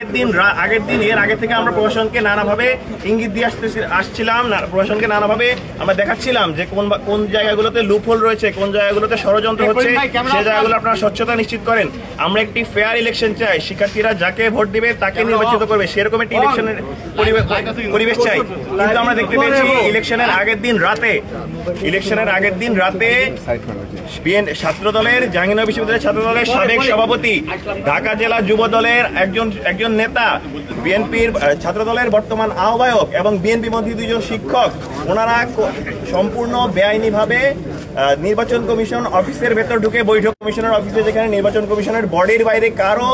আগের দিন এর আগে থেকে আমরা প্রশাসনকে নানাভাবে ইঙ্গিত দিয়ে আসছিলাম, প্রশাসনকে নানাভাবে আমরা দেখাচ্ছিলাম যে কোন জায়গাগুলোতে লুপহোল রয়েছে, কোন জায়গাগুলোতে ষড়যন্ত্র হচ্ছে, সেই জায়গাগুলো আপনারা স্বচ্ছতা নিশ্চিত করেন। আমরা একটি ফেয়ার ইলেকশন চাই, শিক্ষার্থীরা যাকে ভোট দিবে তাকে নির্বাচিত করবে, সেরকম একটি ইলেকশনের পরিবেশ চাই। কিন্তু আমরা দেখতে পেয়েছি ইলেকশনের আগের দিন রাতে ছাত্রদলের, জাহাঙ্গীরনগর বিশ্ববিদ্যালয়ের ছাত্রদলের সাবেক সভাপতি, ঢাকা জেলা যুব দলের একজন নেতা, বিএনপির ছাত্রদলের বর্তমান আহ্বায়ক এবং বিএনপি মন্ত্রী দুইজন শিক্ষক, ওনারা সম্পূর্ণ বেআইনিভাবে নির্বাচন কমিশন অফিসের ভেতর ঢুকে, বৈঠক কমিশনের অফিসে, যেখানে নির্বাচন কমিশনের বডির বাইরে কারো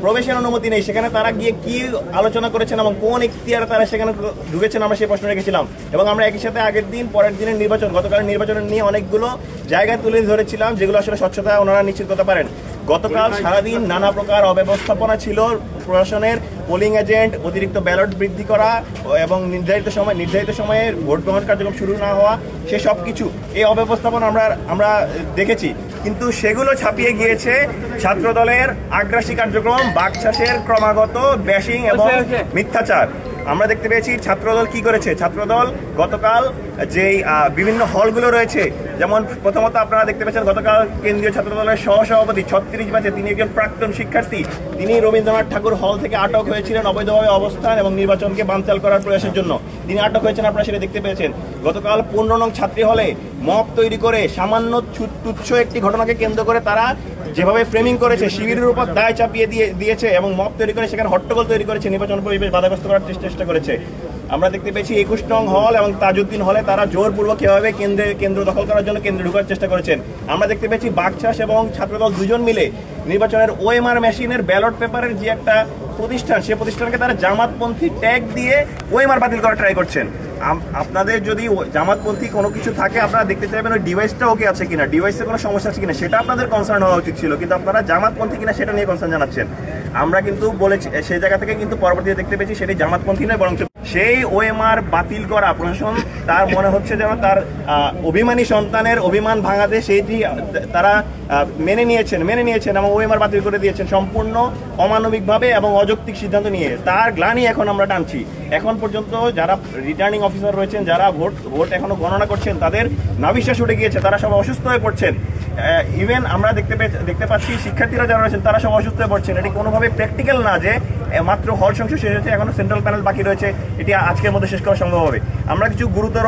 প্রবেশের অনুমতি নেই, সেখানে তারা গিয়ে কি আলোচনা করেছেন এবং কোন এখতিয়ারে তারা সেখানে ঢুকেছেন আমরা সেই প্রশ্ন রেখেছিলাম। এবং আমরা একই সাথে আগের দিন, পরের দিনের নির্বাচন, গতকালের নির্বাচন নিয়ে অনেকগুলো জায়গায় তুলে ধরেছিলাম যেগুলো আসলে স্বচ্ছতা ওনারা নিশ্চিত করতে পারেন। গতকাল সারাদিন নানা প্রকার অব্যবস্থাপনা ছিল, প্রশাসনের পোলিং এজেন্ট, অতিরিক্ত ব্যালট বৃদ্ধি করা এবং নির্ধারিত সময়ে ভোট গ্রহণ কার্যক্রম শুরু না হওয়া, সে সব কিছু এই অব্যবস্থাপনা আমরা দেখেছি। কিন্তু সেগুলো ছাপিয়ে গিয়েছে ছাত্রদলের আগ্রাসী কার্যক্রম, বাকশাসের ক্রমাগত ব্যাশিং এবং মিথ্যাচার। আমরা দেখতে পেয়েছি ছাত্রদল কি করেছে। ছাত্রদল গতকাল যেই বিভিন্ন হলগুলো রয়েছে, যেমন প্রথমত আপনারা দেখতে পেয়েছেন গতকাল কেন্দ্রীয় ছাত্রদলের সহসভাপতি 36 ব্যাচে, তিনি একজন প্রাক্তন শিক্ষার্থী, তিনি রবীন্দ্রনাথ ঠাকুর হল থেকে আটক হয়েছিলেন অবৈধভাবে অবস্থান এবং নির্বাচনকে বানচাল করার প্রয়াসের জন্য। তিনি আটক হয়েছেন, আপনারা সেটা দেখতে পেয়েছেন। গতকাল 15 নং ছাত্রী হলে মব তৈরি করে সামান্য তুচ্ছ একটি ঘটনাকে কেন্দ্র করে তারা যেভাবে ফ্রেমিং করেছে, শিবিরের উপর দায় চাপিয়ে দিয়েছে এবং মব তৈরি করে সেখানে হট্টগোল তৈরি করেছে, নির্বাচন পরিবেশ বাধাগ্রস্ত করার চেষ্টা করেছে। আমরা দেখতে পেয়েছি 21 নং হল এবং তাজউদ্দিন হলে তারা জোরপূর্বক এভাবে কেন্দ্র দখল করার জন্য কেন্দ্রে ঢোকার চেষ্টা করেছেন। আমরা দেখতে পেয়েছি বাকশাস এবং ছাত্রদল দুজন মিলে নির্বাচনের ওএমআর মেশিনের ব্যালট পেপারের যে একটা প্রতিষ্ঠান, সেই প্রতিষ্ঠানকে তারা জামাতপন্থী ট্যাগ দিয়ে ওএমআর বাতিল করার ট্রাই করছেন। আপনাদের যদি জামাতপন্থী কোনো কিছু থাকে, আপনারা দেখতে চাইবেন ওই ডিভাইসটা ওকে আছে কিনা, ডিভাইসে কোনো সমস্যা আছে কিনা, সেটা আপনাদের কনসার্ন হওয়া উচিত ছিল। কিন্তু আপনারা জামাতপন্থী কিনা সেটা নিয়ে কনসার্ন জানাচ্ছেন। আমরা কিন্তু বলেছি, সেই জায়গা থেকে কিন্তু পরবর্তীতে দেখতে পেয়েছি সেটি জামাতপন্থী নয়, বরং সেই ওএমআর বাতিল করা প্রশাসন তার মনে হচ্ছে যেন তার অভিমানী সন্তানের অভিমান ভাঙাতে সেইটি তারা মেনে নিয়েছেন এবং ওএমআর বাতিল করে দিয়েছেন সম্পূর্ণ অমানবিকভাবে এবং অযৌক্তিক সিদ্ধান্ত নিয়ে। তার গ্লানি এখন আমরা টানছি। এখন পর্যন্ত যারা রিটার্নিং অফিসার রয়েছেন, যারা ভোট এখনো গণনা করছেন, তাদের নাভিশ্বাস উঠে গিয়েছে, তারা সব অসুস্থ হয়ে পড়ছেন। ইভেন আমরা দেখতে পাচ্ছি শিক্ষার্থীরা যারা রয়েছেন তারা সব অসুস্থ হয়ে পড়ছেন। এটি কোনোভাবে প্র্যাকটিক্যাল না যে মাত্র হল সংখ্যা শেষ হয়েছে, এখনো সেন্ট্রাল প্যানেল বাকি রয়েছে, এটি আজকের মধ্যে শেষ করা সম্ভব হবে। আমরা কিছু গুরুতর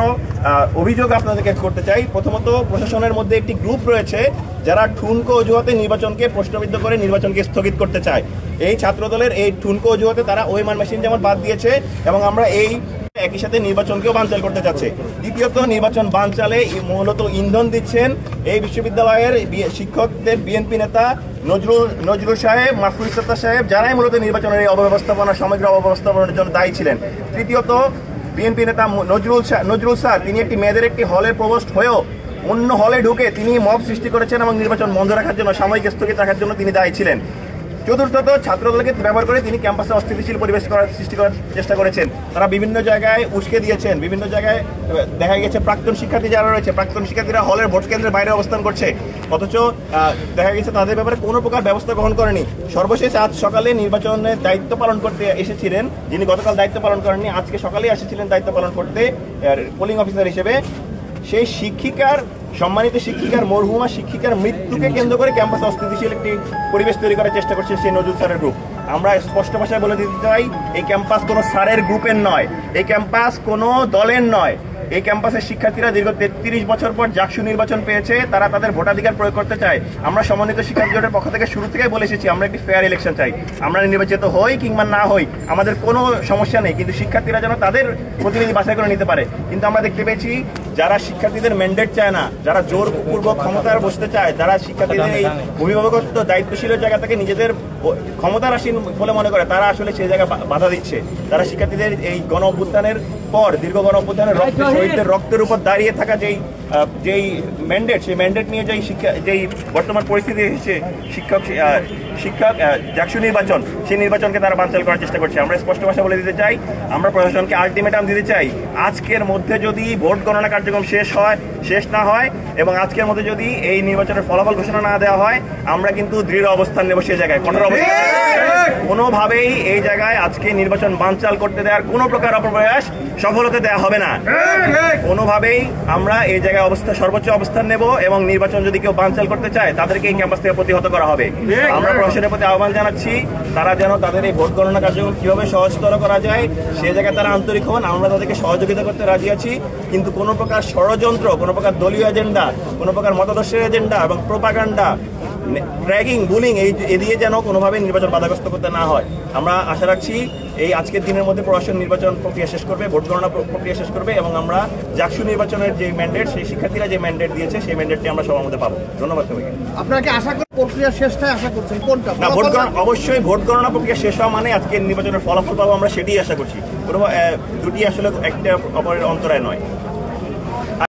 অভিযোগ আপনাদেরকে করতে চাই। প্রথমত, প্রশাসনের মধ্যে একটি গ্রুপ রয়েছে যারা ঠুনকো অজুহাতে নির্বাচনকে প্রশ্নবিদ্ধ করে নির্বাচনকে স্থগিত করতে চায়। এই ছাত্রদলের এই ঠুনকো অজুহাতে তারা ওএমআর মেশিন যেমন বাদ দিয়েছে এবং আমরা একই সাথে নির্বাচনকেও বানচাল করতে যাচ্ছে। দ্বিতীয়ত, নির্বাচন বানচালে মূলত ইন্ধন দিচ্ছেন এই বিশ্ববিদ্যালয়ের শিক্ষকদের বিএনপি নেতা নজরুল সাহেব, মাহফুজ সত্তার সাহেব, যারাই মূলত নির্বাচনের এই অব্যবস্থাপনা, সমগ্র অব্যবস্থাপনার জন্য দায়ী ছিলেন। তৃতীয়ত, বিএনপি নেতা নজরুল স্যার, তিনি একটি মেয়েদের একটি হলে প্রবোস্ট হয়েও অন্য হলে ঢুকে তিনি মব সৃষ্টি করেছেন এবং নির্বাচন বন্ধ রাখার জন্য, সাময়িক স্থগিত রাখার জন্য তিনি দায়ী ছিলেন। চতুর্থত, ছাত্রদলকে ব্যবহার করে তিনি ক্যাম্পাসে অস্থিতিশীল পরিবেশ সৃষ্টি করার চেষ্টা করেছেন। তারা বিভিন্ন জায়গায় উস্কে দিয়েছেন, বিভিন্ন জায়গায় দেখা গেছে প্রাক্তন শিক্ষার্থী যারা রয়েছে, প্রাক্তন শিক্ষার্থীরা হলের ভোট কেন্দ্রের বাইরে অবস্থান করছে, অথচ দেখা গেছে তাদের ব্যাপারে কোনো প্রকার ব্যবস্থা গ্রহণ করেনি। সর্বশেষ আজ সকালে নির্বাচনের দায়িত্ব পালন করতে এসেছিলেন যিনি গতকাল দায়িত্ব পালন করেননি, আজকে সকালেই এসেছিলেন দায়িত্ব পালন করতে পোলিং অফিসার হিসেবে। সেই সম্মানিত শিক্ষিকার, মরহুমা শিক্ষিকার মৃত্যুকে কেন্দ্র করে ক্যাম্পাসে অস্থিতিশীল একটি পরিবেশ তৈরি করার চেষ্টা করছে সেই নজরুল স্যারের গ্রুপ। আমরা স্পষ্ট ভাষায় বলে দিতে চাই, এই ক্যাম্পাস কোনো স্যারের গ্রুপের নয়, এই ক্যাম্পাস কোনো দলের নয়। এই ক্যাম্পাসের শিক্ষার্থীরা দীর্ঘ 33 বছর পর জাকসু নির্বাচন পেয়েছে, তারা তাদের ভোটাধিকার প্রয়োগ করতে চায়। আমরা সমন্বিত শিক্ষার্থী জোটের পক্ষ থেকে শুরু থেকে বলে এসেছি, আমরা একটি ফেয়ার ইলেকশন চাই। আমরা নির্বাচিত হই কিংবা না হই আমাদের কোনো সমস্যা নেই, কিন্তু শিক্ষার্থীরা যেন তাদের প্রতিনিধি বাছাই করে নিতে পারে। কিন্তু আমরা দেখতে পেয়েছি যারা শিক্ষার্থীদের ম্যান্ডেট চায় না, যারা জোরপূর্বক ক্ষমতায় বসতে চায়, যারা শিক্ষার্থীদের এই অভিভাবকত্ব দায়িত্বশীলের জায়গা থেকে নিজেদের ক্ষমতার আসীন বলে মনে করে, তারা আসলে সেই জায়গায় বাধা দিচ্ছে। তারা শিক্ষার্থীদের এই গণ অভ্যুত্থানের পর, দীর্ঘ গণ অভ্যুত্থানের শহীদদের রক্তের উপর দাঁড়িয়ে থাকা যেই ম্যান্ডেট, সেই ম্যান্ডেট নিয়ে যেই বর্তমান পরিস্থিতি এসেছে শিক্ষক জাকসু নির্বাচন, সেই নির্বাচনকে তারা বানচাল করার চেষ্টা করছে। আমরা স্পষ্ট ভাষা বলে দিতে চাই, আমরা প্রশাসনকে আলটিমেটাম দিতে চাই, আজকের মধ্যে যদি ভোট গণনা কার্যক্রম শেষ না হয় এবং আজকের মধ্যে যদি এই নির্বাচনের ফলাফল ঘোষণা না দেওয়া হয়, আমরা কিন্তু দৃঢ় অবস্থান নেব সেই জায়গায়, কঠোর অবস্থান। কোনোভাবেই এই জায়গায় আজকে নির্বাচন বানচাল করতে দেওয়ার কোনো প্রকার অপপ্রয়াস সফল হতে দেওয়া হবে না। কোনোভাবেই আমরা এই জায়গায় সর্বোচ্চ অবস্থান নেব এবং নির্বাচন যদি কেউ বানচাল করতে চায় তাদেরকে এই ক্যাম্পাস থেকে প্রতিহত করা হবে। আমরা প্রশাসনের প্রতি আহ্বান জানাচ্ছি, তারা যেন তাদের এই ভোট গণনা কার্যক্রম কিভাবে সহজতর করা যায় সে জায়গায় তারা আন্তরিক হন। আমরা তাদেরকে সহযোগিতা করতে রাজি আছি, কিন্তু কোনো প্রকার ষড়যন্ত্র, কোনো প্রকার দলীয় এজেন্ডা, কোনো প্রকার মতাদর্শের এজেন্ডা এবং প্রোপাগান্ডা, ট্র্যাগিং, বুলিং এই দিয়ে যেন কোনোভাবে নির্বাচন বাধাগ্রস্ত করতে না হয়। আমরা আশা রাখছি এই আজকের দিনের মধ্যে প্রশাসন নির্বাচন প্রক্রিয়া শেষ করবে, ভোট গণনা প্রক্রিয়া শেষ করবে এবং আমরা জাকসু নির্বাচনের যে ম্যান্ডেট, সেই শিক্ষার্থীরা যে ম্যান্ডেট দিয়েছে সেই ম্যান্ডেটটি আমরা সবার মধ্যে পাবো। ধন্যবাদ সবাইকে। আপনাকে আশা করি প্রক্রিয়া শেষটাই আশা করছেন কোনটা? না, ভোট গণনা অবশ্যই, ভোট গণনা প্রক্রিয়া শেষ হওয়া মানে আজকে নির্বাচনের ফলাফল পাবো, আমরা সেটাই আশা করছি। কোনো দুটি আসলে একটা অপরের অন্তরায় নয়।